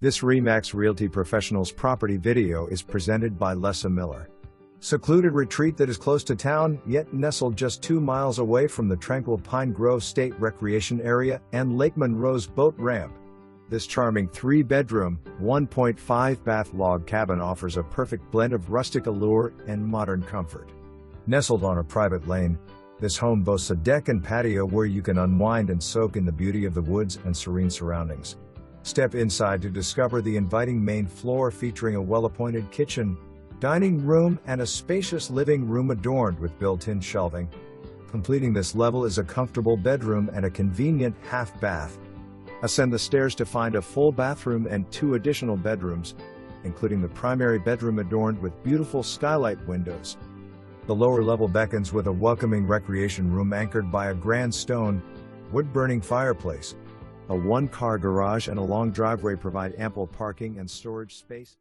This RE/MAX Realty Professionals property video is presented by Lessa Miller. Secluded retreat that is close to town, yet nestled just 2 miles away from the tranquil Pine Grove State Recreation Area and Lake Monroe's boat ramp. This charming 3-bedroom, 1.5-bath log cabin offers a perfect blend of rustic allure and modern comfort. Nestled on a private lane, this home boasts a deck and patio where you can unwind and soak in the beauty of the woods and serene surroundings. Step inside to discover the inviting main floor featuring a well-appointed kitchen, dining room, and a spacious living room adorned with built-in shelving. Completing this level is a comfortable bedroom and a convenient half-bath. Ascend the stairs to find a full bathroom and 2 additional bedrooms, including the primary bedroom adorned with beautiful skylight windows. The lower level beckons with a welcoming recreation room anchored by a grand stone, wood-burning fireplace. A 1-car garage and a long driveway provide ample parking and storage space.